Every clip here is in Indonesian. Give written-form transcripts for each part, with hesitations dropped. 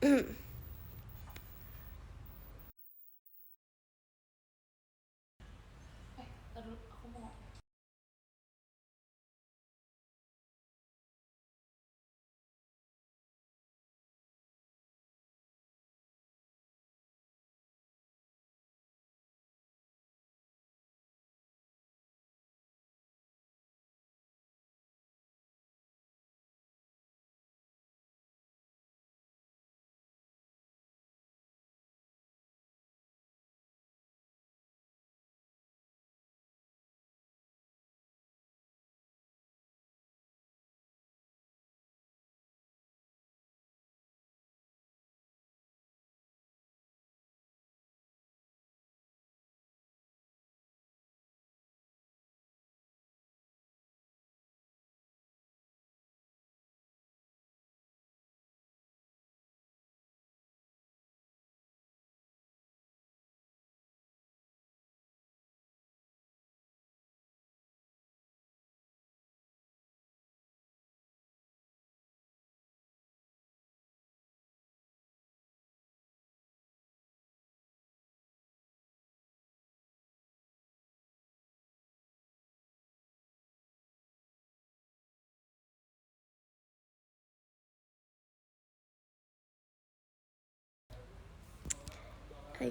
Hai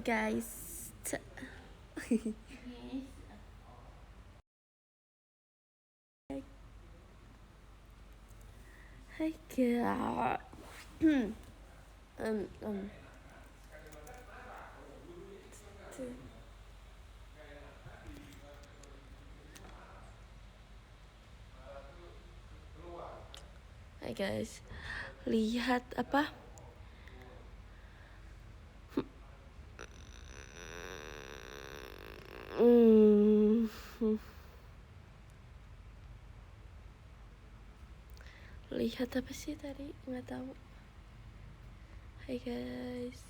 guys. Hai guys. Hai guys. Lihat apa? Lihat apa sih tadi? Nggak tahu. Hai guys.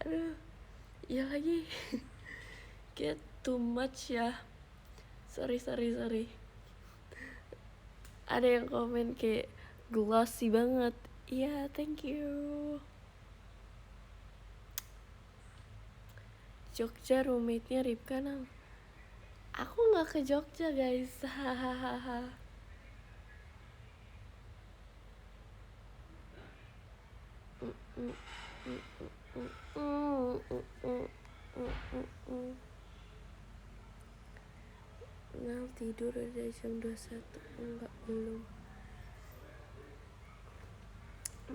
Aduh, iya lagi. Get too much ya. Sorry. Ada yang komen kayak glossy banget. Iya, thank you. Jogja roommate-nya Ripka nang. Aku nggak ke Jogja guys. Hahaha. Nang tidur udah jam 21. Enggak, belum.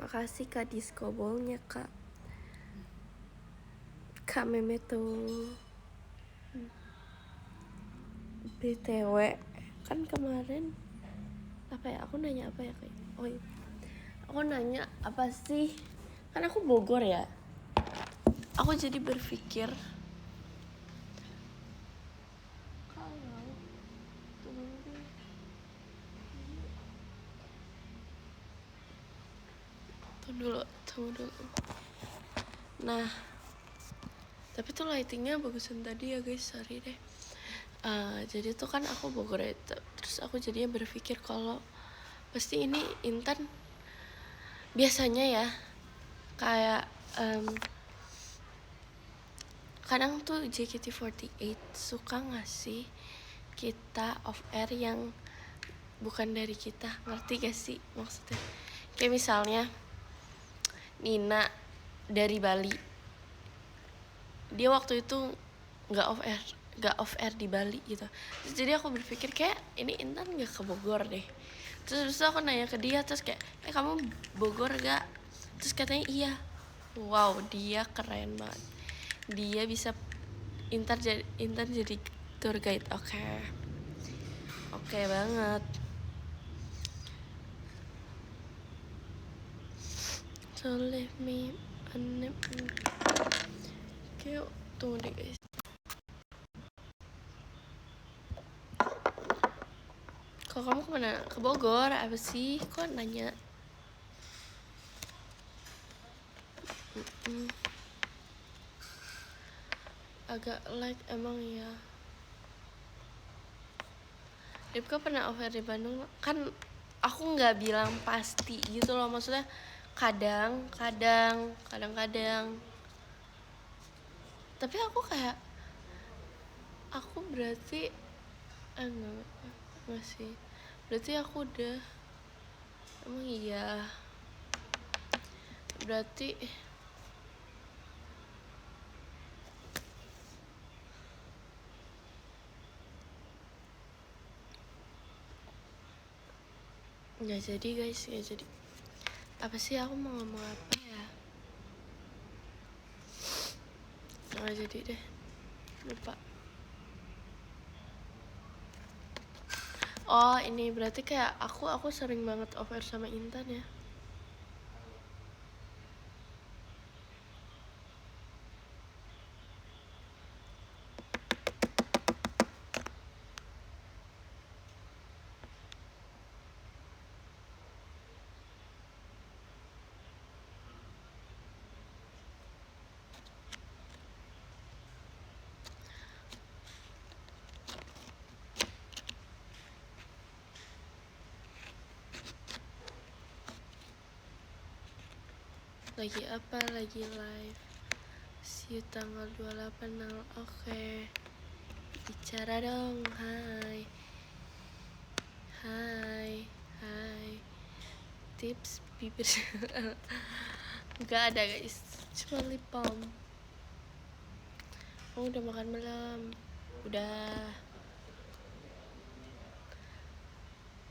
Makasih Kak Disco Ball-nya Kak Memeto. BTW kan kemarin apa ya, aku nanya apa ya kayak, oh iya. Aku nanya apa sih, kan aku Bogor ya, aku jadi berpikir kalau tunggu dulu. Nah, tapi tuh lightingnya bagusan tadi ya guys, sorry deh. Jadi tuh kan aku Bogor ya, terus aku jadinya berpikir kalau pasti ini Intan biasanya ya kayak kadang tuh JKT48 suka ngasih kita off air yang bukan dari kita, ngerti gak sih maksudnya? Kayak misalnya Nina dari Bali, dia waktu itu nggak off air di Bali gitu. Terus jadi aku berpikir kayak ini Intan nggak ke Bogor deh. Terus aku nanya ke dia, terus kayak kamu Bogor gak? Terus katanya iya. Wow, dia keren banget. Dia bisa Intan jadi tour guide. Oke banget. So leave me a name. Oke, tunggu deh guys. Kalau kamu kemana? Ke Bogor? Apa sih? Kok nanya? agak like emang ya. Ripka pernah offer di Bandung kan, aku nggak bilang pasti gitu loh, maksudnya kadang-kadang tapi aku kayak aku berarti enggak sih, berarti aku udah emang iya, berarti nggak jadi guys, nggak jadi. Apa sih aku mau ngomong apa ya, nggak jadi deh, lupa. Oh ini berarti kayak aku sering banget offer sama Intan ya. Lagi apa? Lagi live. See you tanggal 28 Oke. Bicara dong. Hai. Tips bibir. Gak ada guys, cuma lip balm. Oh udah makan belum? Udah.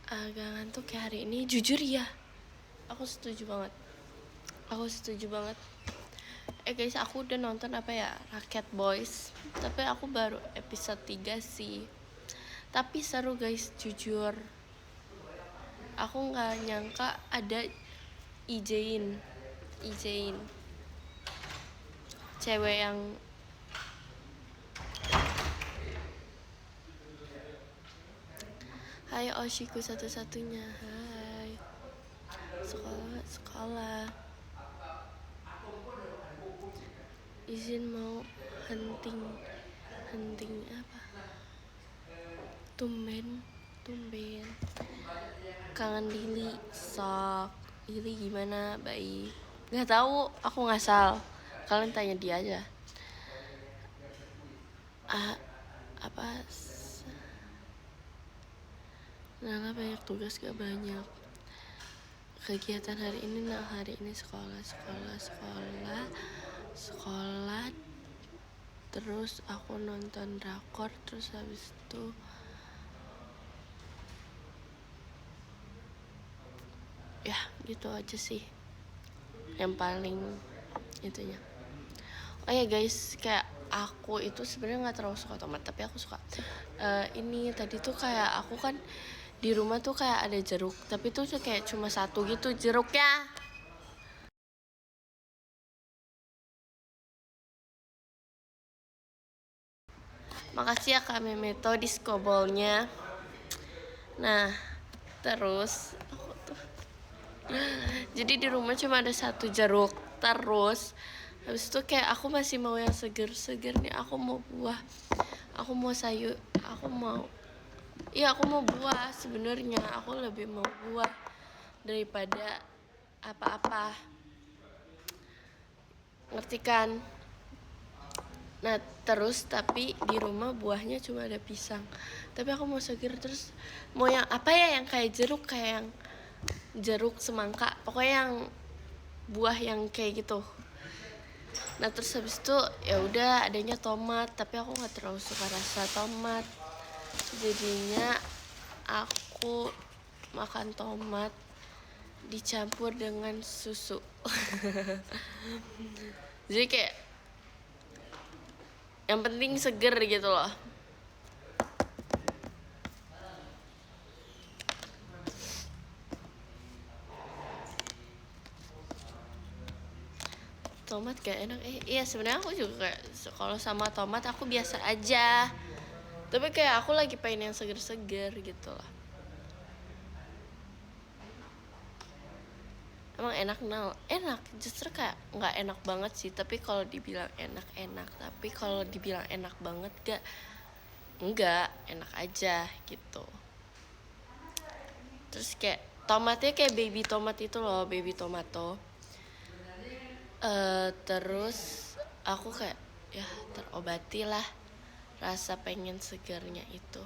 Agak ngantuk ya hari ini, jujur ya. Aku setuju banget. Guys, aku udah nonton apa ya, Rakyat Boys. Tapi aku baru episode 3 sih. Tapi seru guys, jujur. Aku nggak nyangka ada Ijein, cewek yang Hai Oshiku satu-satunya. Hai. Sekolah. Izin mau hunting apa? Tumben. Kangen Lili. Sok. Lili gimana? Baik. Nggak tahu, aku ngasal. Kalian tanya dia aja. Apa? Nala banyak tugas, gak banyak. Kegiatan hari ini sekolah. Terus aku nonton drakor, terus habis itu ya gitu aja sih yang paling itunya. Oh ya guys, kayak aku itu sebenarnya nggak terlalu suka tomat, tapi aku suka ini tadi tuh kayak aku kan di rumah tuh kayak ada jeruk, tapi tuh kayak cuma satu gitu jeruknya. Makasih ya Kak Memeto diskobolnya. Nah terus aku tuh jadi di rumah cuma ada satu jeruk. Terus habis itu kayak aku masih mau yang seger nih. Aku mau buah, aku mau sayur, aku mau buah. Sebenarnya aku lebih mau buah daripada apa-apa, ngerti kan? Nah terus tapi di rumah buahnya cuma ada pisang, tapi aku mau seger. Terus mau yang apa ya, yang kayak yang jeruk semangka, pokoknya yang buah yang kayak gitu. Nah terus habis itu ya udah adanya tomat, tapi aku nggak terlalu suka rasa tomat, jadinya aku makan tomat dicampur dengan susu. Jadi kayak yang penting seger gitu loh. Tomat gak enak. Iya sebenarnya aku juga kalau sama tomat aku biasa aja, tapi kayak aku lagi pengen yang seger-seger gitu loh. emang enak, enak, justru kayak nggak enak banget sih. Tapi kalau dibilang enak, tapi kalau dibilang enak banget enggak, enak aja gitu. Terus kayak tomatnya kayak baby tomat itu loh, baby tomato. Terus aku kayak ya terobati lah rasa pengen segarnya itu.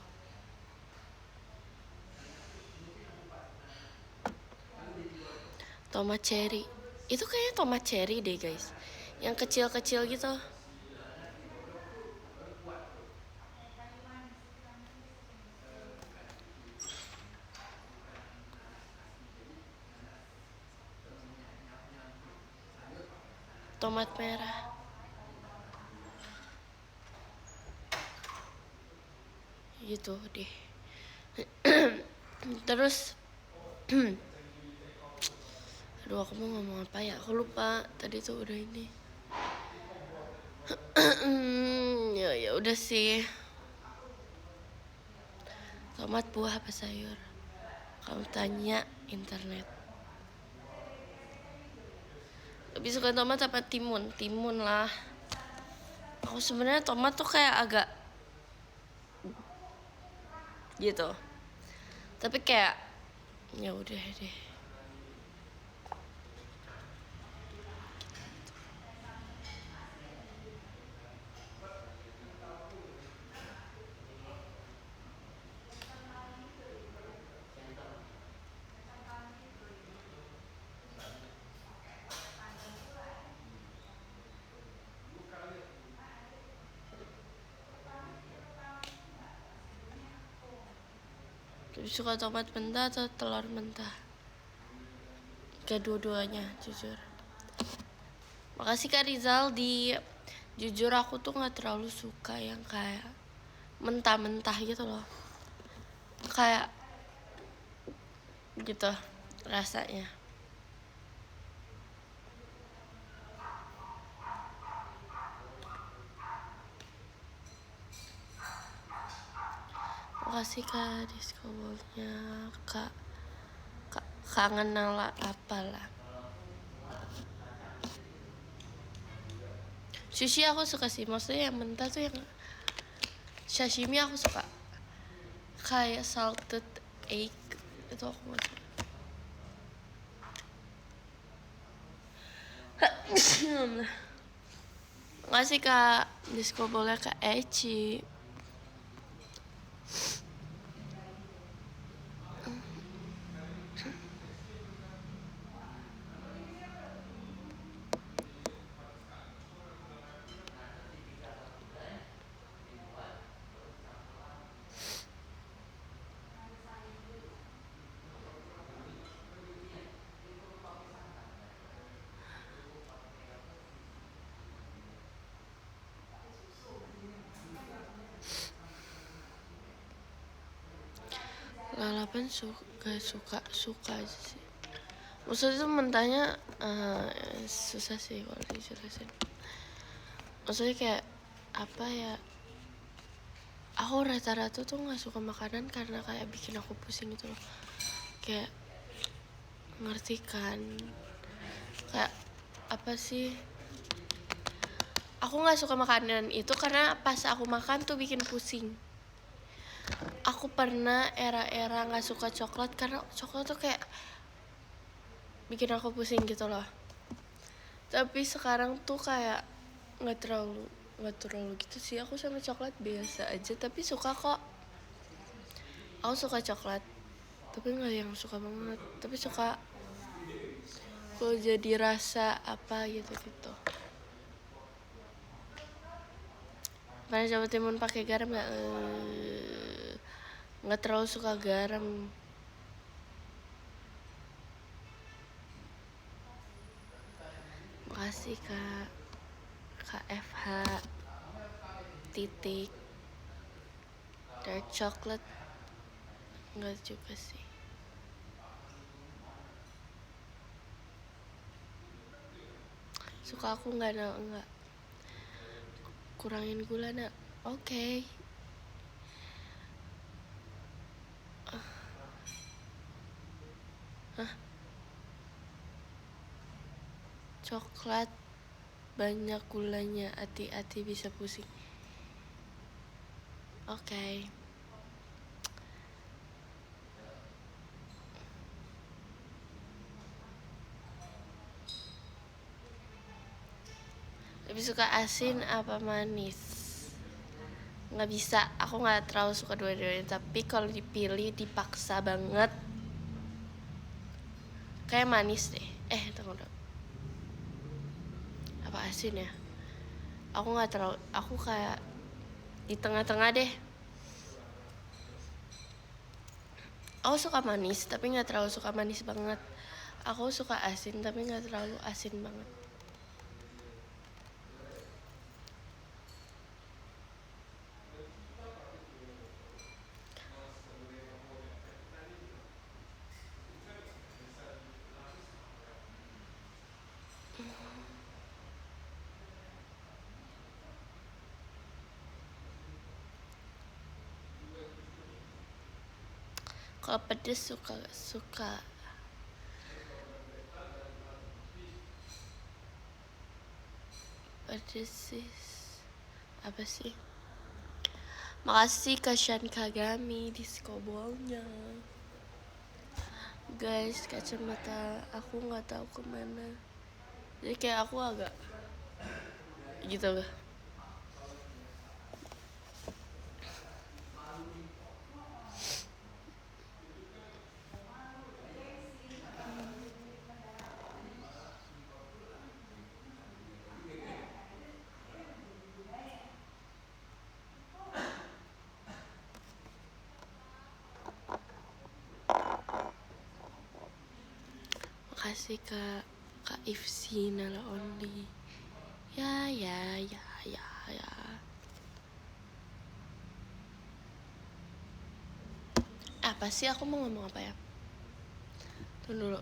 Tomat cherry itu kayaknya tomat cherry deh guys, yang kecil-kecil gitu. Tomat merah gitu deh. Terus aduh, aku mau ngomong apa ya, aku lupa tadi tuh udah ini. Ya udah sih. Tomat buah apa sayur? Kamu tanya internet. Lebih suka tomat apa timun? Timun lah. Aku sebenarnya tomat tuh kayak agak gitu. Tapi kayak ya udah deh. Lebih suka tomat mentah atau telur mentah? Kedua-duanya jujur. Makasih Kak Rizal jujur aku tuh nggak terlalu suka yang kayak mentah-mentah gitu loh, kayak gitu rasanya. Makasih Kak discobolnya. Kak kangen nala apalah. Sushi aku suka sih, maksudnya yang mentah tuh yang sashimi aku suka, kayak salted egg itu aku gak suka. Makasih Kak discobolnya Kak Eci. Lalapan suka aja sih. Maksudnya tuh mentahnya susah sih kalau dijelasin. Maksudnya kayak apa ya, aku rata-rata tuh nggak suka makanan karena kayak bikin aku pusing gitu loh. Kayak ngerti kan, kayak apa sih, aku nggak suka makanan itu karena pas aku makan tuh bikin pusing. Aku pernah era nggak suka coklat karena coklat tuh kayak bikin aku pusing gitu loh. Tapi sekarang tuh kayak nggak terlalu gitu sih. Aku sama coklat biasa aja, tapi suka kok. Aku suka coklat, tapi nggak yang suka banget. Tapi suka kalau jadi rasa apa gitu. Pernah coba timun pakai garam nggak? Nggak terlalu suka garam. Makasih Kak KFH titik dark chocolate. Nggak juga sih. Suka aku nggak kurangin gula nak. Oke. Hah? Coklat banyak gulanya, hati-hati bisa pusing. Oke. Lebih suka asin apa manis? Nggak bisa, aku nggak terlalu suka dua-duanya. Tapi kalau dipilih dipaksa banget, kayak manis deh. Tunggu dong. Apa asin ya? Aku nggak terlalu, aku kayak di tengah-tengah deh. Aku suka manis tapi nggak terlalu suka manis banget. Aku suka asin tapi nggak terlalu asin banget. Kalau pedes suka. Pedes sih. Apa sih? Makasih Kashan Kagami disco ballnya. Guys, kacamata aku nggak tahu kemana. Jadi kayak aku agak gitu. Makasih Kak Ifsi Nala Only. Ya. Apa sih aku mau ngomong apa ya? Tunggu dulu.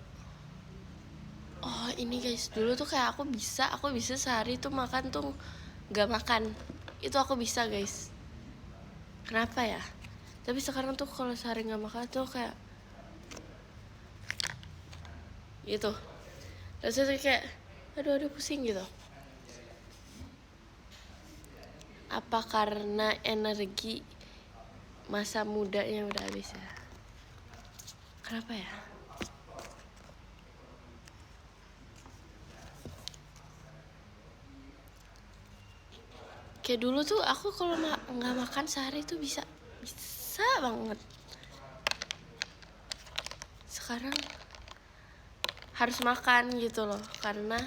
Oh ini guys, dulu tuh kayak aku bisa sehari tuh makan tuh gak makan. Itu aku bisa guys. Kenapa ya? Tapi sekarang tuh kalau sehari gak makan tuh kayak gitu. Rasanya kayak aduh pusing gitu. Apa karena energi masa mudanya udah habis ya? Kenapa ya? Kayak dulu tuh aku kalau nggak makan sehari tuh bisa banget. Sekarang harus makan gitu loh, karena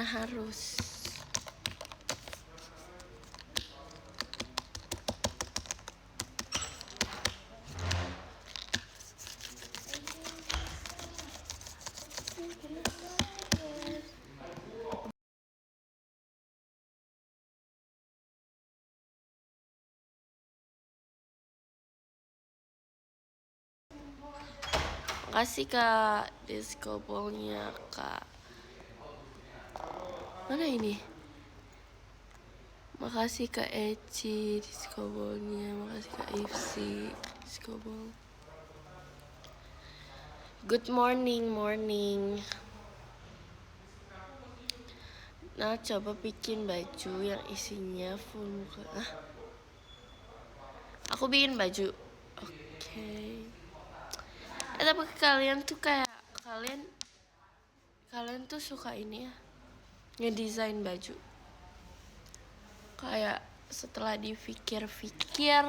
harus. Makasih Kak disco ballnya Kak. Mana ini? Makasih Kak Eci disco ballnya. Makasih Kak Ifsi disco ball. Good morning. Nah coba bikin baju yang isinya full muka. Aku bikin baju. Oke. Tapi kalian tuh kayak kalian tuh suka ini ya, ngedesain baju. Kayak setelah dipikir-pikir,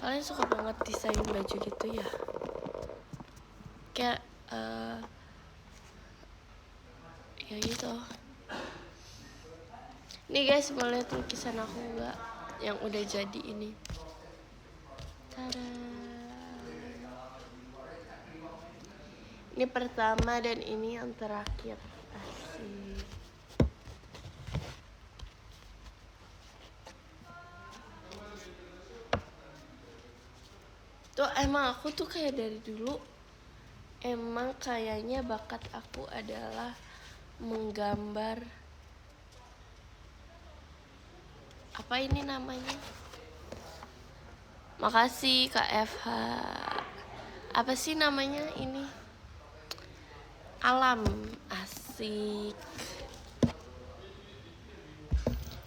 kalian suka banget desain baju gitu ya. Kayak ya gitu. Nih guys, mau lihat lukisan aku nggak? Yang udah jadi ini. Tada. Ini pertama dan ini yang terakhir. Asik. Tuh emang aku tuh kayak dari dulu emang kayaknya bakat aku adalah menggambar. Apa ini namanya? Makasih Kak FH. Apa sih namanya ini? Alam. Asik. Asik.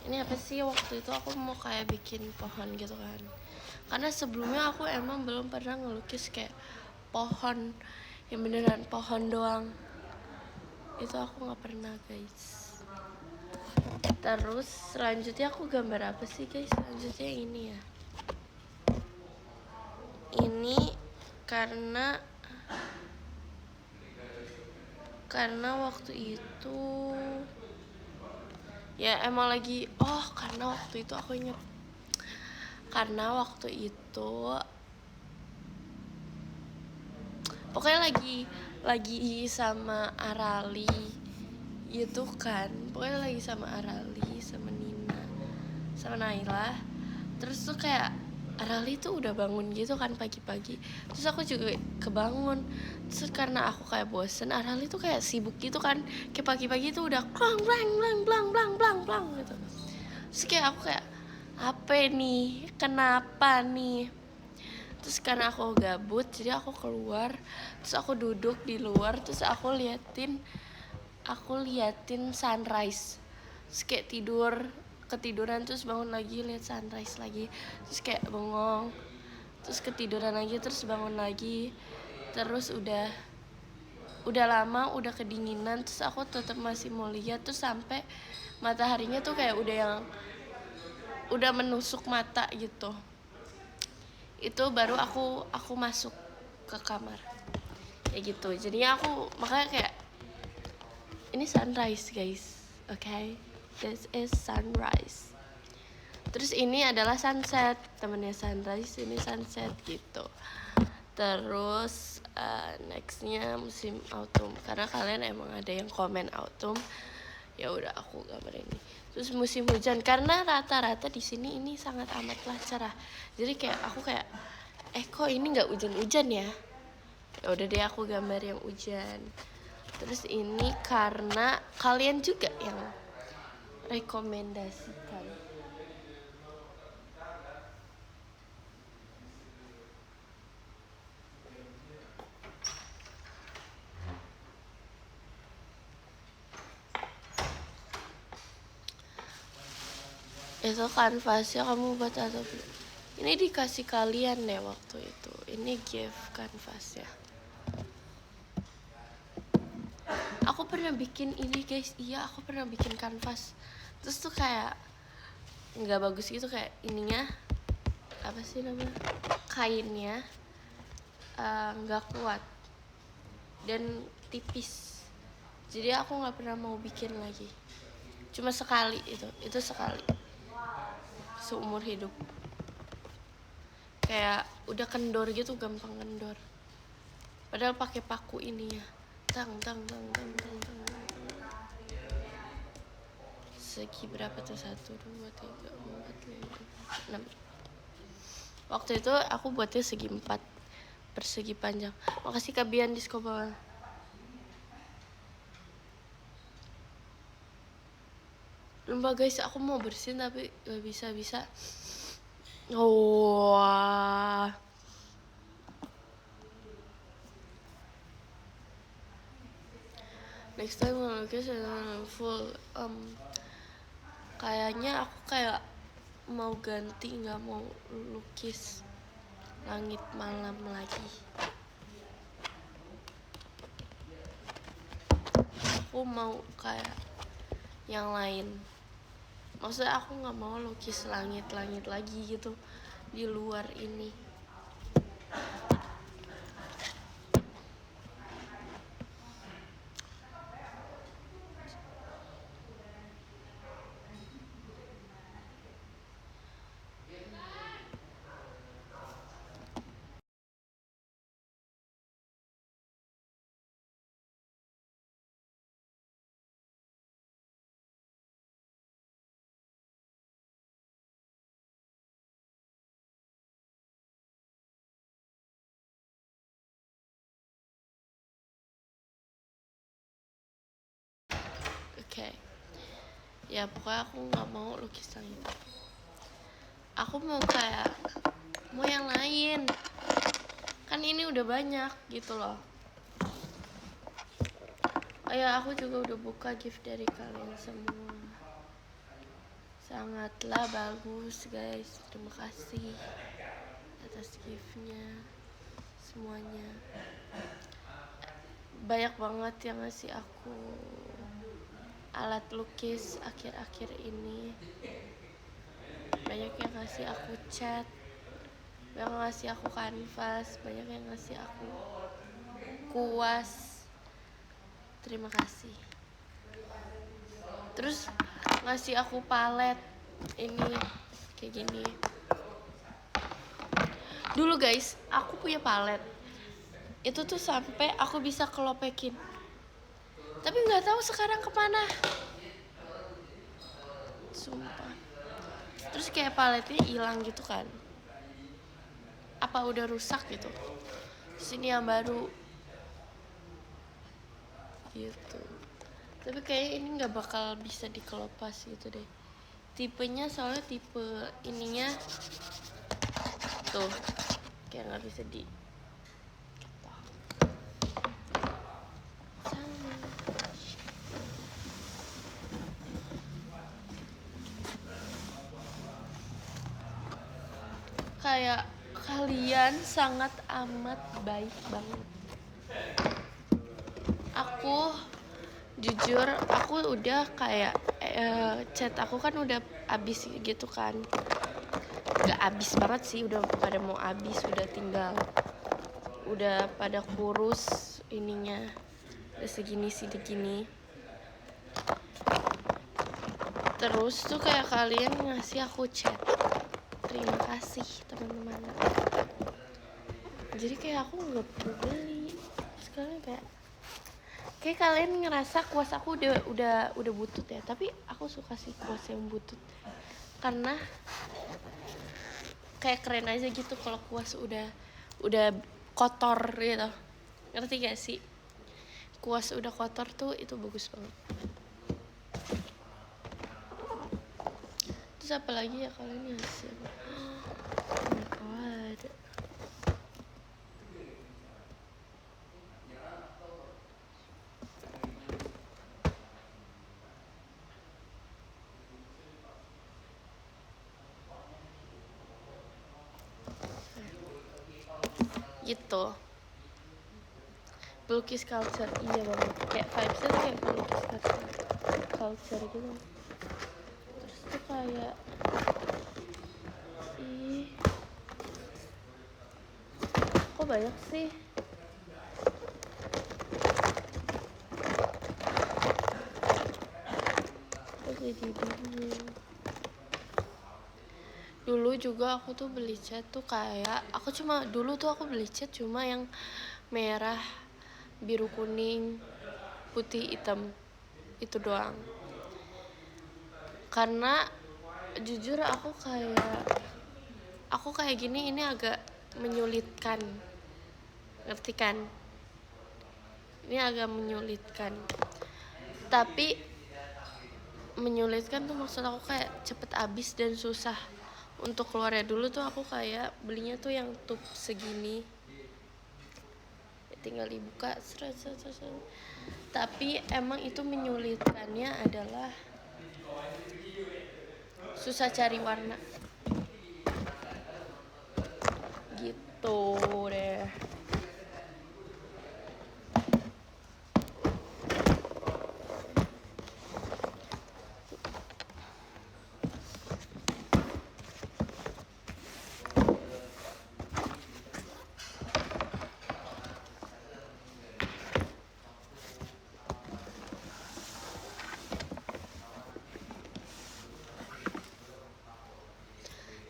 Ini apa sih, waktu itu aku mau kayak bikin pohon gitu kan, karena sebelumnya aku emang belum pernah ngelukis kayak pohon yang beneran pohon doang. Itu aku nggak pernah guys. Terus selanjutnya aku gambar apa sih guys? Selanjutnya ini ya. Ini karena waktu itu ya emang lagi karena waktu itu aku inget, karena waktu itu pokoknya lagi sama Arali itu kan, pokoknya lagi sama Arali, sama Nina, sama Naila. Terus tuh kayak Arali tuh udah bangun gitu kan pagi-pagi, terus aku juga kebangun. Terus karena aku kayak bosen, Arali tuh kayak sibuk gitu kan, kayak pagi-pagi tuh udah klang blang blang blang blang blang blang gitu. Terus kayak aku kayak apa nih, kenapa nih? Terus karena aku gabut, jadi aku keluar, terus aku duduk di luar, terus aku liatin sunrise. Terus kayak ketiduran, terus bangun lagi lihat sunrise lagi, terus kayak bengong, terus ketiduran lagi, terus bangun lagi, terus udah lama, udah kedinginan, terus aku tetap masih mau lihat, terus sampai mataharinya tuh kayak udah menusuk mata gitu. Itu baru aku masuk ke kamar kayak gitu. Jadinya aku makanya kayak ini sunrise guys, okay? This is sunrise. Terus ini adalah sunset, temennya sunrise, ini sunset gitu. Terus nextnya musim autumn, karena kalian emang ada yang komen autumn, ya udah aku gambar ini. Terus musim hujan, karena rata-rata di sini ini sangat amatlah cerah, jadi kayak aku kayak kok ini nggak hujan-hujan ya, ya udah deh aku gambar yang hujan. Terus ini karena kalian juga yang rekomendasikan. Itu kanvasnya kamu buat atau belum? Ini dikasih kalian deh waktu itu. Ini gift kanvasnya. Aku pernah bikin ini guys, iya aku pernah bikin kanvas. Terus tuh kayak nggak bagus gitu, kayak ininya apa sih namanya, kainnya nggak kuat dan tipis. Jadi aku nggak pernah mau bikin lagi. Cuma sekali itu sekali seumur hidup. Kayak udah kendor gitu, gampang kendor. Padahal pakai paku ininya. Tang tang tang tang tang tang. Segi berapa tuh? 1, 2, 3, 4, 5, 6. Waktu itu aku buatnya segi 4 persegi panjang. Makasih Kak Bian di bawah. Lupa guys, aku mau bersihin tapi gak bisa. Wah. Next time ngelukis full kayaknya aku kayak mau ganti, nggak mau lukis langit malam lagi. Aku mau kayak yang lain. Maksudnya aku nggak mau lukis langit-langit lagi gitu di luar ini. Oke. Ya pokoknya aku nggak mau lukis langit. Aku mau yang lain. Kan ini udah banyak gitu loh. Ya aku juga udah buka gift dari kalian semua. Sangatlah bagus guys. Terima kasih atas giftnya semuanya. Banyak banget yang ngasih aku alat lukis akhir-akhir ini. Banyak yang ngasih aku cat, banyak yang ngasih aku kanvas, banyak yang ngasih aku kuas. Terima kasih. Terus ngasih aku palet ini kayak gini. Dulu guys, aku punya palet itu tuh sampai aku bisa kelopekin, tapi nggak tahu sekarang kemana, sumpah. Terus kayak paletnya hilang gitu kan, apa udah rusak gitu. Sini yang baru gitu. Tapi kayaknya ini nggak bakal bisa dikelopas gitu deh. Tipenya soalnya tipe ininya tuh kayak nggak bisa di kayak kalian sangat amat baik banget. Aku jujur aku udah kayak chat aku kan udah abis gitu kan, nggak abis banget sih, udah pada mau abis, udah pada kurus ininya, udah segini segini. Terus tuh kayak kalian ngasih aku chat, terima kasih teman-teman. Jadi kayak aku nggak perlu beli. Sekarang kayak kalian ngerasa kuas aku udah butut ya, tapi aku suka sih kuas yang butut karena kayak keren aja gitu kalau kuas udah kotor gitu. Ngerti gak sih? Kuas udah kotor tuh itu bagus banget. Terus apa lagi ya kalian ngasih? Oh my god. Gitu. Pelukis culture, iya banget. Kayak vibesnya tuh kayak pelukis culture gitu. Terus tuh kayak kok banyak sih? Kok jadi bingung. Dulu juga aku tuh beli cat tuh kayak dulu tuh aku beli cat cuma yang merah, biru, kuning, putih, hitam, itu doang. Karena jujur aku kayak gini ini agak menyulitkan, ngerti kan? Ini agak menyulitkan, tapi menyulitkan tuh maksud aku kayak cepet habis dan susah untuk keluarnya. Dulu tuh aku kayak belinya tuh yang tube segini, tinggal dibuka tapi emang itu menyulitkannya adalah susah cari warna gitu deh.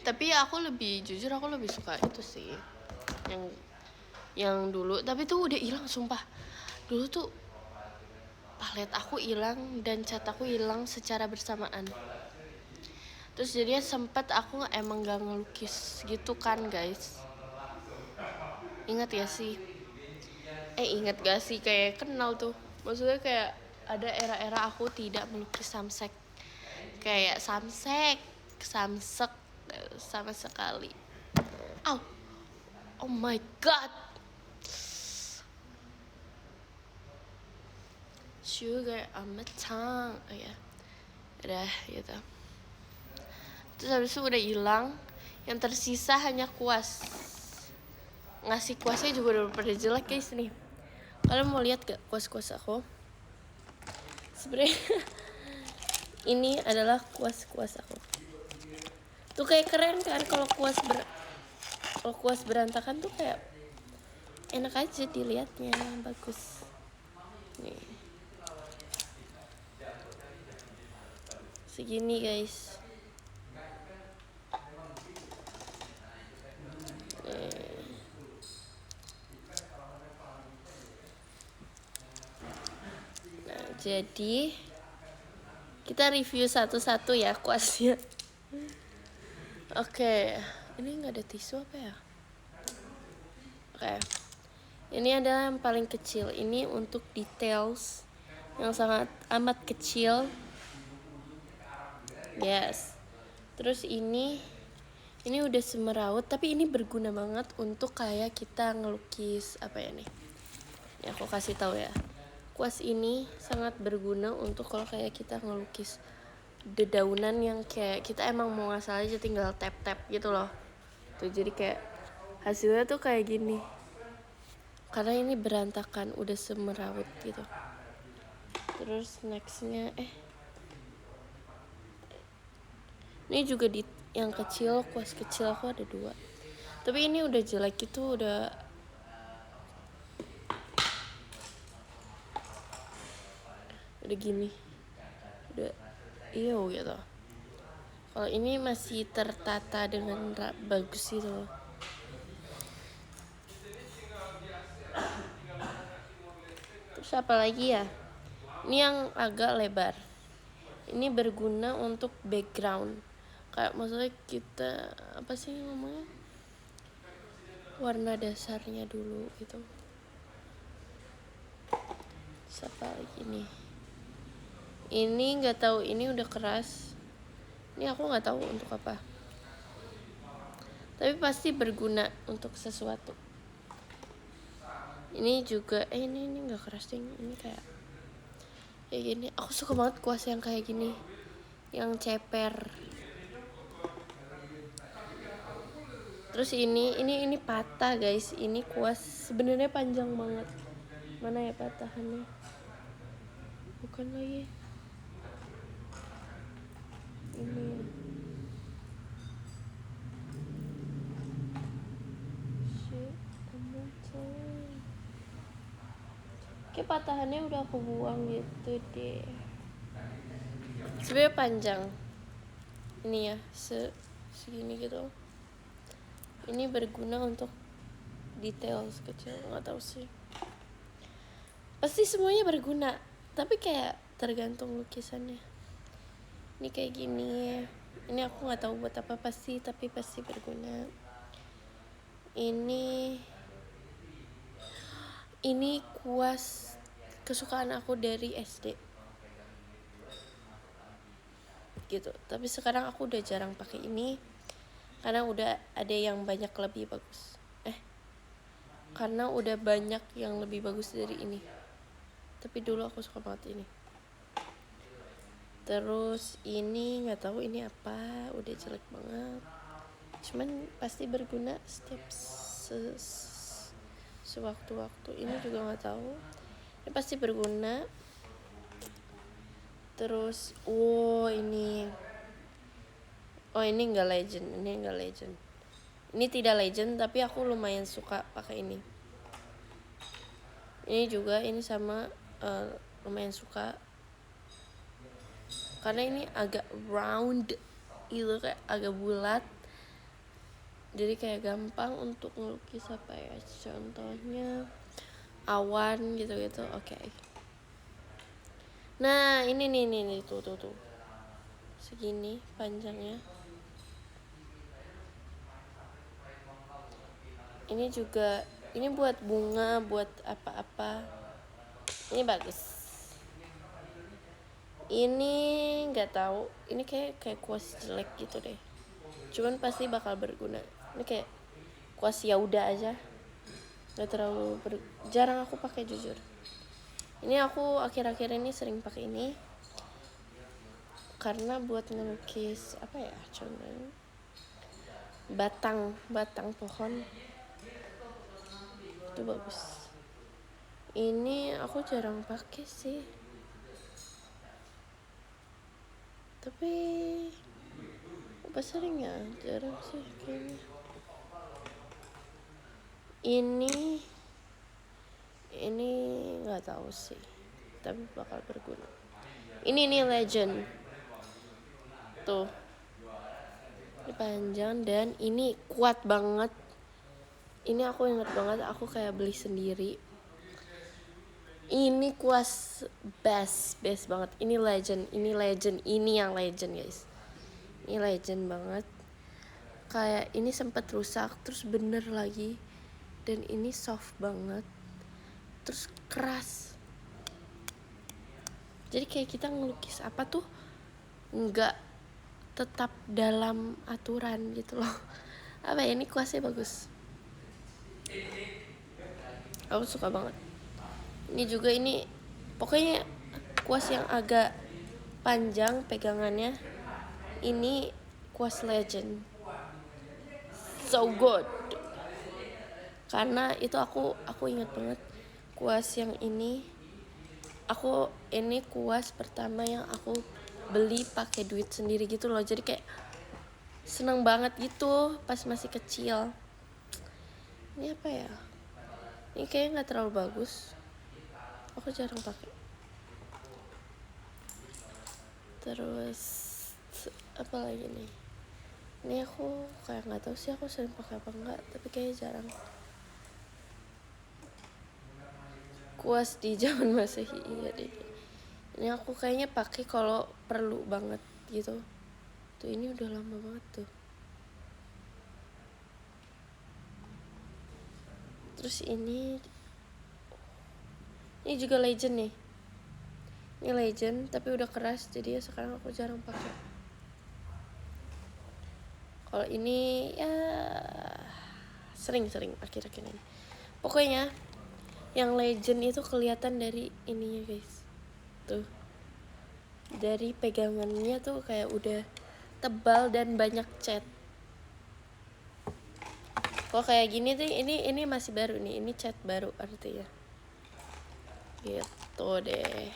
Tapi aku lebih suka itu sih yang dulu, tapi tuh udah hilang sumpah. Dulu tuh palet aku hilang dan cat aku hilang secara bersamaan. Terus jadinya sempet aku emang gak ngelukis gitu kan guys. Ingat ya sih? Ingat gak sih, kayak kenal tuh. Maksudnya kayak ada era-era aku tidak melukis samsek. Kayak samsek sama sekali. Oh my god. sugar on my tongue. Oh ya, udah gitu. Terus habis itu udah hilang, yang tersisa hanya kuas. Ngasih kuasnya juga udah pada jelek guys nih. Kalian mau lihat gak kuas-kuas aku? Sebenarnya ini adalah kuas-kuas aku. Tuh kayak keren kan kalau kuas berantakan tuh kayak enak aja dilihatnya, bagus. Nih. Segini guys. Nah, jadi kita review satu-satu ya kuasnya. Oke, ini nggak ada tisu apa ya? Oke, ini adalah yang paling kecil. Ini untuk details yang sangat amat kecil. Yes. Terus ini udah semeraut, tapi ini berguna banget untuk kayak kita ngelukis apa ya nih? Ya aku kasih tahu ya. Kuas ini sangat berguna untuk kalau kayak kita ngelukis dedaunan yang kayak kita emang mau ngasal aja tinggal tap-tap gitu loh. Tuh jadi kayak hasilnya tuh kayak gini. Karena ini berantakan, udah semeraut gitu. Terus nextnya ini juga di yang kecil, kuas kecil aku ada 2. Tapi ini udah jelek gitu, udah gini. Udah iyo gitu. Kalau ini masih tertata dengan bagus gitu loh. Terus apa lagi ya? Ini yang agak lebar. Ini berguna untuk background. Kayak maksudnya kita apa sih ngomongnya? Warna dasarnya dulu gitu. Siapa lagi nih? Ini nggak tahu, ini udah keras. Ini aku nggak tahu untuk apa. Tapi pasti berguna untuk sesuatu. Ini juga ini nggak keras ding. Ini kayak gini. Aku suka banget kuas yang kayak gini, yang ceper. Terus ini patah guys. Ini kuas sebenarnya panjang banget. Mana ya patahannya? Bukan lagi. Ini. Kayak patahannya udah aku buang gitu deh. Sebenarnya panjang. Ini ya, segini gitu. Ini berguna untuk detail kecil, nggak tahu sih. Pasti semuanya berguna, tapi kayak tergantung lukisannya. Ini kayak gini. Ini aku nggak tahu buat apa pasti, tapi pasti berguna. Ini kuas kesukaan aku dari SD. Gitu. Tapi sekarang aku udah jarang pakai ini karena udah ada yang banyak lebih bagus. Karena udah banyak yang lebih bagus dari ini. Tapi dulu aku suka banget ini. Terus ini nggak tahu ini apa, udah jelek banget. Cuman pasti berguna setiap sewaktu-waktu. Ini juga nggak tahu. Ini pasti berguna. Terus ini nggak legend. Ini tidak legend, tapi aku lumayan suka pakai ini. Ini juga ini sama lumayan suka. Karena ini agak round gitu, kayak agak bulat. Jadi kayak gampang untuk ngelukis apa ya? Contohnya awan gitu-gitu. Oke. Nah, ini nih tuh. Segini panjangnya. Ini juga, ini buat bunga, buat apa-apa. Ini bagus. Ini nggak tahu. Ini kayak kuas jelek gitu deh. Cuman pasti bakal berguna. Ini kayak kuas ya udah aja. Nggak terlalu jarang aku pakai jujur. Ini aku akhir-akhir ini sering pakai ini karena buat ngelukis apa ya, contohnya batang pohon itu bagus. Ini aku jarang pakai sih, tapi apa sering ya, jarang sih kayaknya. Ini nggak tahu sih, tapi bakal berguna. Ini legend tuh, ini panjang dan ini kuat banget. Ini aku inget banget, aku kayak beli sendiri. Ini kuas best banget. Ini yang legend guys. Ini legend banget. Kayak ini sempat rusak terus bener lagi, dan ini soft banget terus keras. Jadi kayak kita ngelukis apa tuh nggak tetap dalam aturan gitu loh. Apa ya, ini kuasnya bagus. Aku suka banget. Ini juga, ini pokoknya kuas yang agak panjang pegangannya. Ini kuas legend. So good. Karena itu aku ingat banget kuas yang ini. Ini kuas pertama yang aku beli pakai duit sendiri gitu loh. Jadi kayak seneng banget gitu pas masih kecil. Ini apa ya? Ini kayaknya nggak terlalu bagus. Aku jarang pakai. Terus apa lagi nih? Ini aku kayak nggak tahu sih aku sering pakai apa enggak, tapi kayaknya jarang. Kuas di zaman Masehi, iya deh. Ini aku kayaknya pakai kalau perlu banget gitu. Tuh ini udah lama banget tuh. Terus ini juga legend nih. Ini legend tapi udah keras, jadi ya sekarang aku jarang pakai. Kalau ini ya sering akhir-akhir ini. Pokoknya yang legend itu kelihatan dari ininya guys. Tuh. Dari pegangannya tuh kayak udah tebal dan banyak cat. Kalau kayak gini tuh ini masih baru nih, ini cat baru artinya. Gitu deh.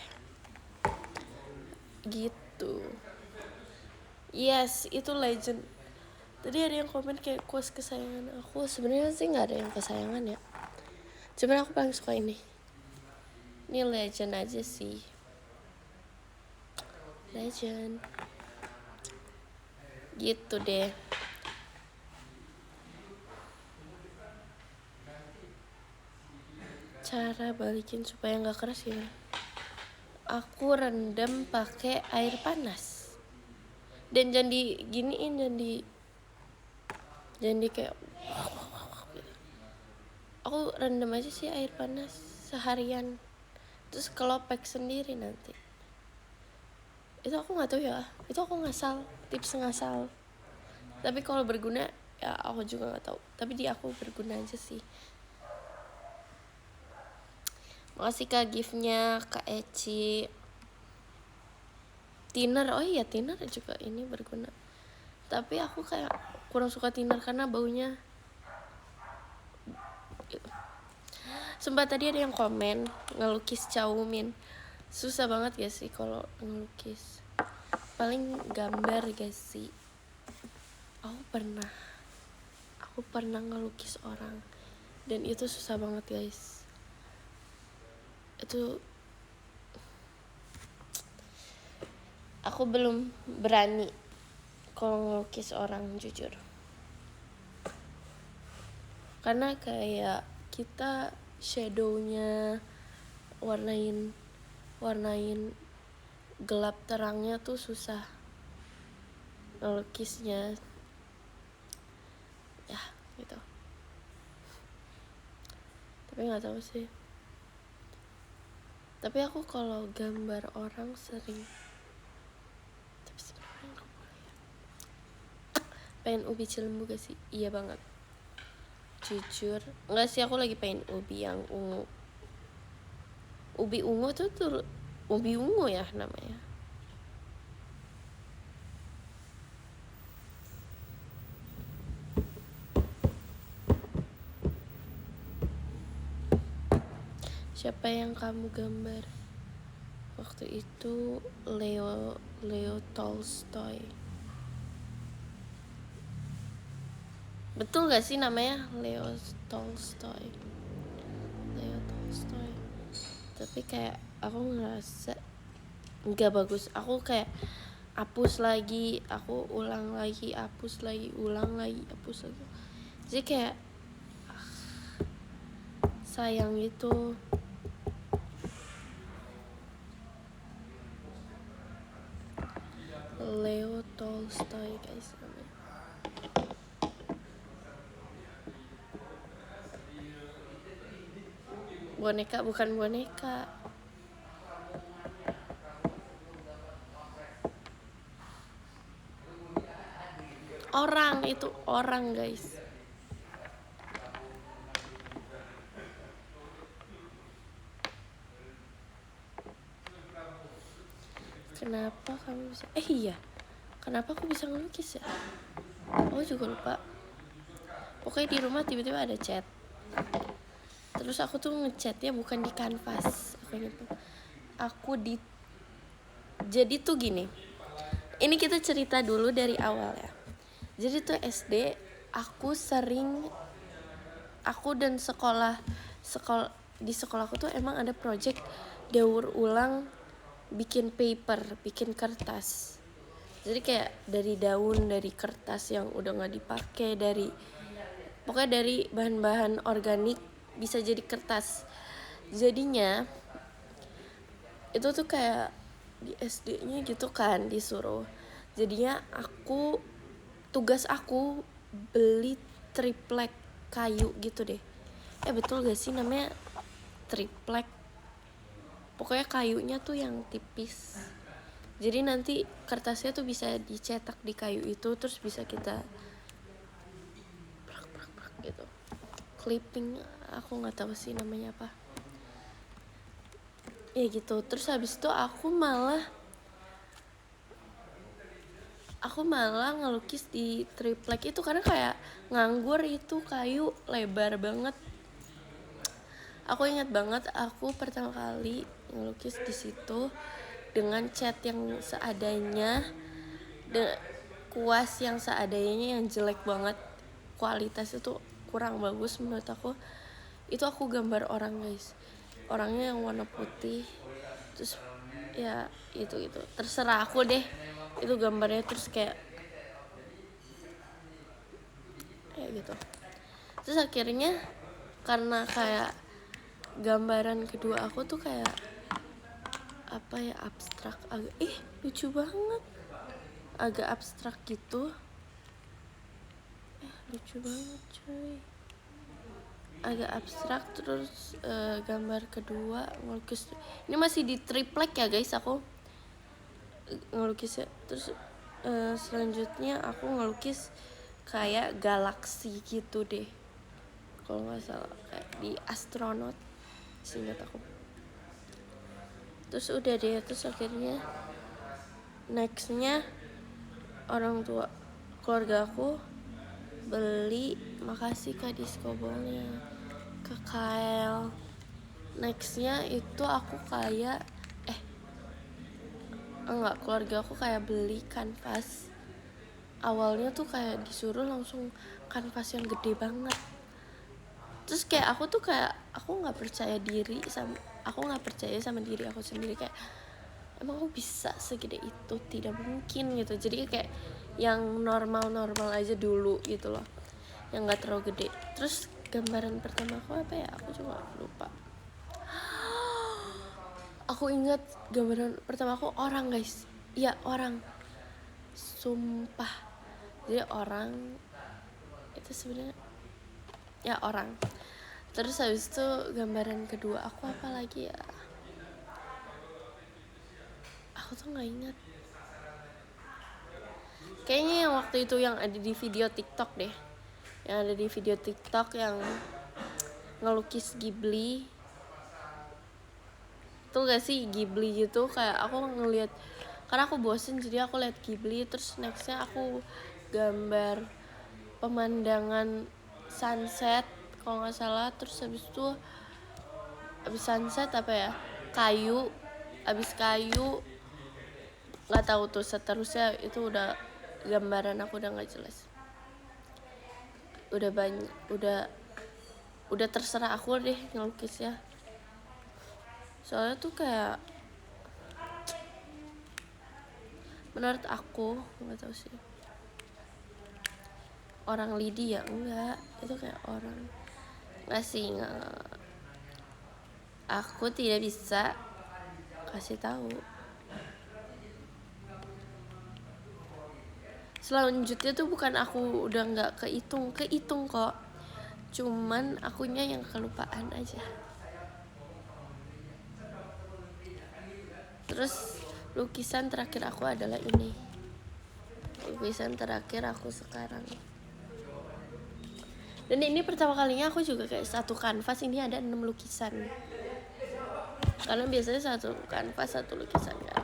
Gitu. Yes, itu legend. Tadi ada yang komen kayak kuas kesayangan aku. Sebenarnya sih nggak ada yang kesayangan ya. Cuman aku paling suka ini. Ini legend aja sih. Legend. Gitu deh. Cara balikin supaya nggak keras gimana? Aku rendam pakai air panas. Dan jangan diginiin, jangan di kayak. Aku rendam aja sih air panas seharian. Terus kelopek sendiri nanti. Itu aku nggak tahu ya. Itu aku ngasal, tips ngasal. Tapi kalau berguna ya aku juga nggak tahu. Tapi di aku berguna aja sih. Makasih Kak giftnya, Kak Eci. Thinner, oh iya thinner juga ini berguna. Tapi aku kayak kurang suka thinner karena baunya gitu. Sumpah tadi ada yang komen ngelukis Caumin. Susah banget gak sih kalau ngelukis? Paling gambar guys sih. Aku pernah ngelukis orang dan itu susah banget guys. Itu aku belum berani kalau ngelukis orang, jujur. Karena kayak kita shadownya warnain gelap terangnya tuh susah ngelukisnya ya gitu. Tapi nggak tahu sih. Tapi aku kalau gambar orang sering. Tapi sebenarnya nggak boleh ya. Pengen ubi Cilembu gak sih? Iya banget. Jujur, nggak sih, aku lagi pengen ubi yang ungu. Ubi ungu tuh ubi ungu ya namanya. Siapa yang kamu gambar? Waktu itu Leo Tolstoy. Betul gak sih namanya Leo Tolstoy? Leo Tolstoy. Tapi kayak aku ngerasa nggak bagus. Aku kayak hapus lagi, aku ulang lagi, hapus lagi, ulang lagi, hapus lagi. Jadi kayak sayang gitu. Leo Tolstoy guys namanya. Boneka bukan boneka. Orang, itu orang guys. Kenapa kamu bisa iya, kenapa aku bisa ngelukis ya? Aku juga lupa. Pokoknya di rumah tiba-tiba ada chat. Terus aku tuh ngechatnya bukan di kanvas. Jadi tuh gini. Ini kita cerita dulu dari awal ya. Jadi tuh SD aku dan di sekolahku tuh emang ada project daur ulang bikin paper, bikin kertas. Jadi kayak dari daun, dari kertas yang udah nggak dipakai, pokoknya dari bahan-bahan organik bisa jadi kertas. Jadinya itu tuh kayak di SD-nya gitu kan disuruh. Jadinya tugas aku beli triplek kayu gitu deh. Betul gak sih namanya triplek? Pokoknya kayunya tuh yang tipis. Jadi nanti kertasnya tuh bisa dicetak di kayu itu, terus bisa kita gitu. Clipping, aku nggak tahu sih namanya apa. Ya gitu. Terus habis itu aku malah ngelukis di triplek itu karena kayak nganggur, itu kayu lebar banget. Aku ingat banget aku pertama kali ngelukis di situ dengan cat yang seadanya, kuas yang seadanya, yang jelek banget, kualitas itu kurang bagus menurut aku. Itu aku gambar orang guys, orangnya yang warna putih, terus ya itu terserah aku deh itu gambarnya. Terus kayak gitu. Terus akhirnya karena kayak gambaran kedua aku tuh kayak apa ya, abstrak, agak lucu banget, agak abstrak gitu. Lucu banget cuy, agak abstrak. Terus gambar kedua ngelukis, ini masih di triplek ya guys aku ngelukisnya. Terus selanjutnya aku ngelukis kayak galaksi gitu deh kalau nggak salah, kayak di astronot seingat aku. Terus udah deh, terus akhirnya nextnya keluarga aku beli, makasih Kak Diskobolnya, ke KL. Nextnya itu aku kayak keluarga aku kayak beli kanvas. Awalnya tuh kayak disuruh langsung kanvas yang gede banget. Terus kayak aku nggak percaya sama diri aku sendiri, kayak emang aku bisa segede itu, tidak mungkin gitu. Jadi kayak yang normal aja dulu gitu loh, yang nggak terlalu gede. Terus gambaran pertama aku apa ya, aku juga lupa. Aku ingat gambaran pertama aku orang guys, iya orang, sumpah. Jadi orang itu sebenarnya ya orang. Terus habis itu gambaran kedua aku apa lagi ya, aku tuh nggak ingat. Kayaknya yang waktu itu yang ada di video TikTok deh, yang ada di video TikTok yang ngelukis Ghibli. tuh gak sih Ghibli gitu, kayak aku ngelihat karena aku bosen jadi aku lihat Ghibli, terus nextnya aku gambar pemandangan sunset kalau nggak salah, terus habis itu abis sunset apa ya, kayu, abis kayu nggak tahu tuh seterusnya, itu udah gambaran aku udah nggak jelas, udah banyak, udah terserah aku deh ngelukis ya, soalnya tuh kayak menurut aku nggak tahu sih, orang lidi ya enggak, itu kayak orang nggak sih, nggak, aku tidak bisa kasih tahu. Selanjutnya tuh bukan aku udah nggak kehitung kok, cuman akunya yang kelupaan aja. Terus lukisan terakhir aku adalah ini, lukisan terakhir aku sekarang, dan ini pertama kalinya aku juga kayak satu kanvas ini ada 6 lukisan, karena biasanya satu kanvas satu lukisan kan.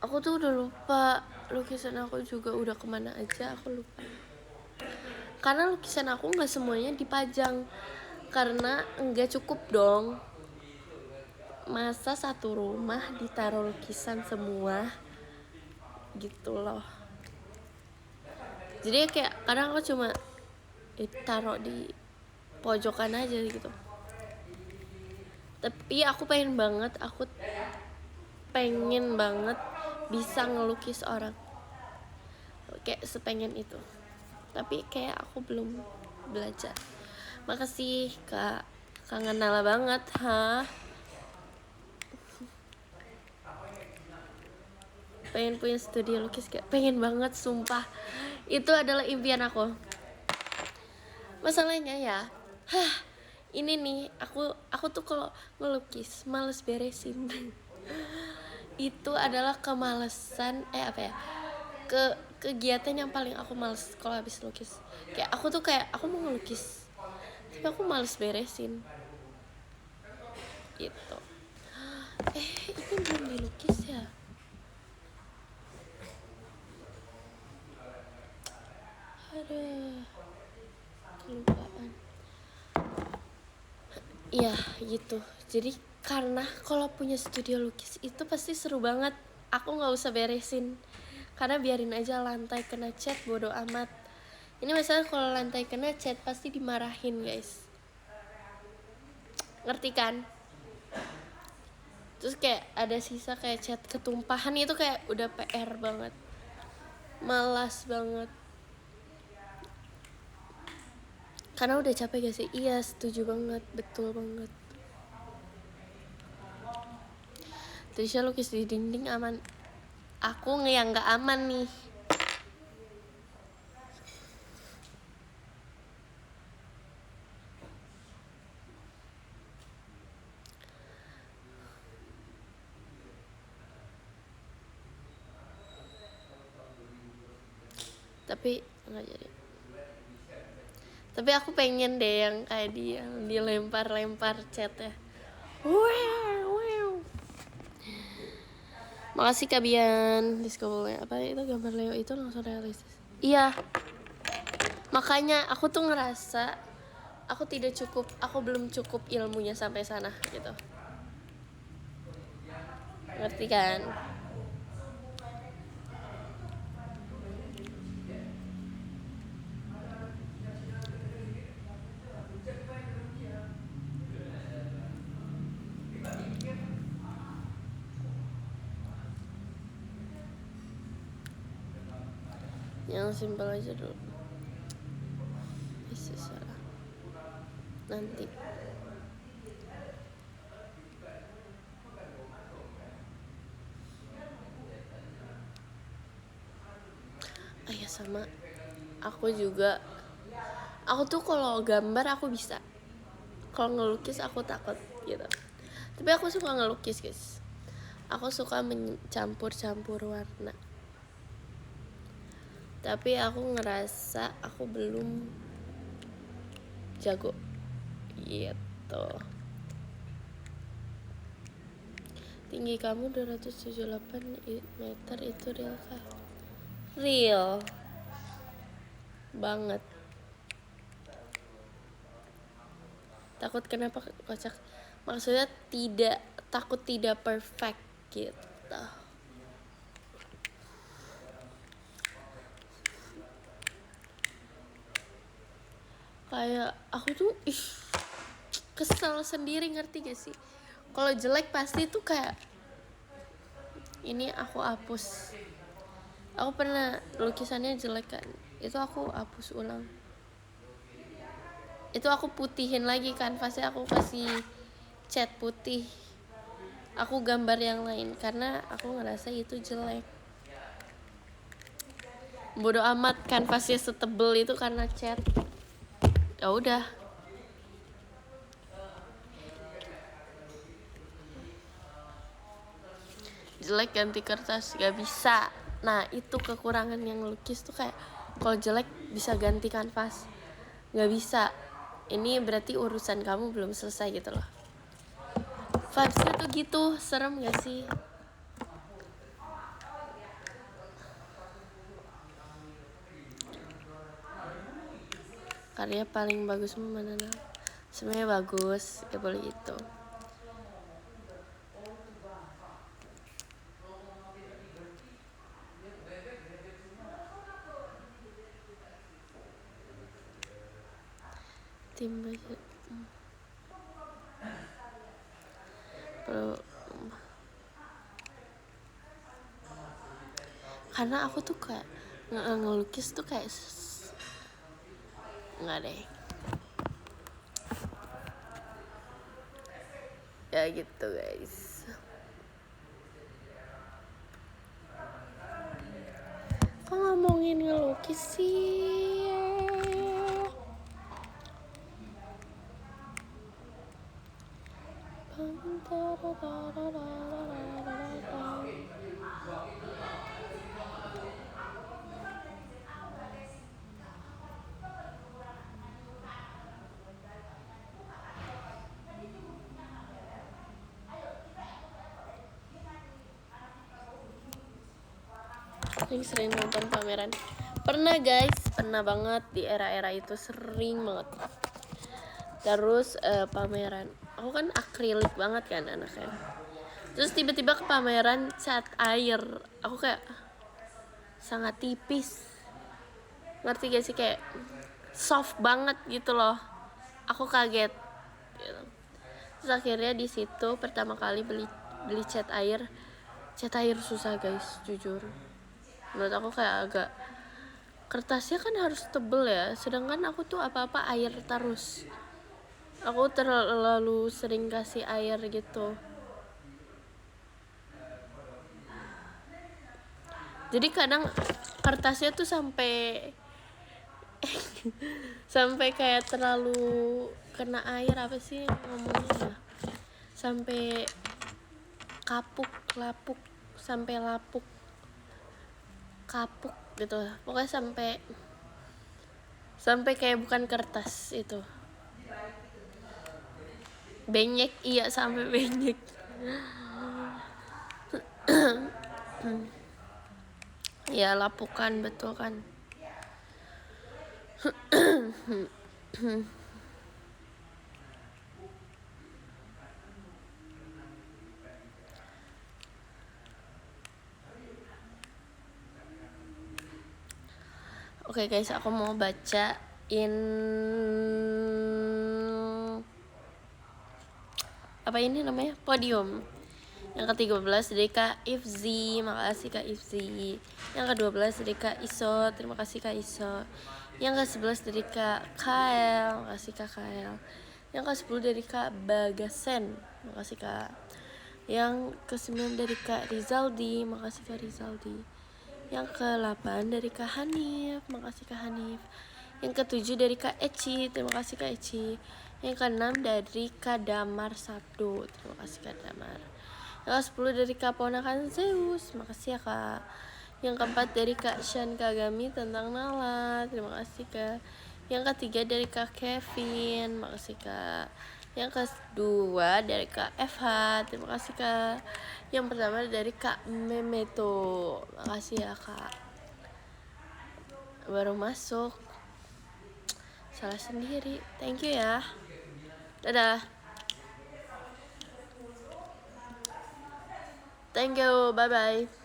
Aku tuh udah lupa lukisan aku juga udah kemana aja, aku lupa. Karena lukisan aku nggak semuanya dipajang, karena nggak cukup dong. Masa satu rumah ditaruh lukisan semua, gitu loh. Jadi kayak kadang aku cuma ditaruh di pojokan aja gitu. Tapi aku pengen banget bisa ngelukis orang, kayak sepengen itu, tapi kayak aku belum belajar. Makasih Kak, kangen Nala banget. Pengen punya studio lukis, kayak pengen banget sumpah, itu adalah impian aku. Masalahnya ya, ini nih, aku tuh kalau ngelukis males beresin. Itu adalah kemalesan, kegiatan yang paling aku males kalau habis lukis. Kayak aku tuh kayak aku mau ngelukis, tapi aku males beresin. Gitu. Ini belum dilukis ya? Aduh, kelupaan. Iya gitu. Jadi karena kalau punya studio lukis itu pasti seru banget. Aku nggak usah beresin, karena biarin aja lantai kena cat, bodo amat. Ini misalnya kalau lantai kena cat pasti dimarahin guys, ngerti kan? Terus kayak ada sisa kayak cat ketumpahan, itu kayak udah PR banget, malas banget. Karena udah capek gak sih? Iya setuju banget, betul banget. Trisha lukis di dinding aman, aku yang gak aman nih. Tapi nggak jadi. Tapi aku pengen deh yang kayak dia, yang dilempar-lempar cat ya. Wow. Makasih Kak Bian. Discovernya apa itu, gambar Leo itu langsung realistis. Iya. Makanya aku tuh ngerasa aku belum cukup ilmunya sampai sana gitu. Ngerti kan? Yang simpel aja dulu. Bisa salah. Nanti. Ya sama. Aku tuh kalau gambar aku bisa. Kalau ngelukis aku takut gitu. Tapi aku suka ngelukis guys. Aku suka mencampur-campur warna. Tapi aku ngerasa aku belum jago gitu. Tinggi kamu 278 meter itu real kah? Real banget. Takut kenapa kocak? Maksudnya takut tidak perfect gitu. Kayak aku tuh kesel sendiri, ngerti gak sih? Kalau jelek pasti tuh kayak ini aku hapus. Aku pernah lukisannya jelek kan, itu aku hapus ulang. Itu aku putihin lagi kanvasnya, aku kasih cat putih. Aku gambar yang lain karena aku ngerasa itu jelek. Bodoh amat kanvasnya setebel itu karena cat. Ya udah. Jelek ganti kertas, gak bisa. Nah itu kekurangan yang lukis tuh, kayak kalau jelek bisa ganti kanvas, gak bisa. Ini berarti urusan kamu belum selesai gitu loh. Vibesnya tuh gitu, serem gak sih? Karya paling bagus mana? Sebenarnya bagus, ya boleh itu. Tim baca karena aku tuh kayak ngelukis tuh kayak nggak deh ya gitu guys. Kok ngomongin ngelukis sih? Yang sering nonton pameran. Pernah guys, pernah banget di era-era itu, sering banget. Terus pameran, aku kan akrilik banget kan anaknya. Terus tiba-tiba ke pameran cat air, aku kayak sangat tipis, ngerti gak sih, kayak soft banget gitu loh. Aku kaget gitu. Terus akhirnya di situ pertama kali beli cat air susah guys, jujur. Menurut aku kayak agak, kertasnya kan harus tebel ya, sedangkan aku tuh apa-apa air terus. Aku terlalu sering kasih air gitu. Jadi kadang kertasnya tuh sampai kayak terlalu kena air, apa sih ngomongnya, sampai lapuk kapuk gitu, pokoknya sampai kayak bukan kertas itu, benyek, iya sampai benyek. Ya lapukan, betul kan. Oke guys, aku mau bacain apa ini namanya, podium. Yang ke-13 dari Kak Ifzi, makasih Kak Ifzi. Yang ke-12 dari Kak Iso, terima kasih Kak Iso. Yang ke-11 dari Kak Kael, makasih Kak Kael. Yang ke-10 dari Kak Bagasen, makasih Kak. Yang ke-9 dari Kak Rizaldi, makasih Kak Rizaldi. Yang ke-8 dari Kak Hanif, makasih Kak Hanif. Yang ke-7 dari Kak Eci, terima kasih Kak Eci. Yang ke-6 dari Kak Damar Sabdo, terima kasih Kak Damar. Yang ke-10 dari Kak Ponakan Zeus, makasih ya Kak. Yang ke-4 dari Kak Shan Kagami tentang Nala, terima kasih Kak. Yang ketiga dari Kak Kevin, makasih Kak. Yang kedua dari Kak FH, terima kasih Kak. Yang pertama dari Kak Memeto, makasih ya Kak. Baru masuk, salah sendiri, thank you ya. Dadah. Thank you, bye bye.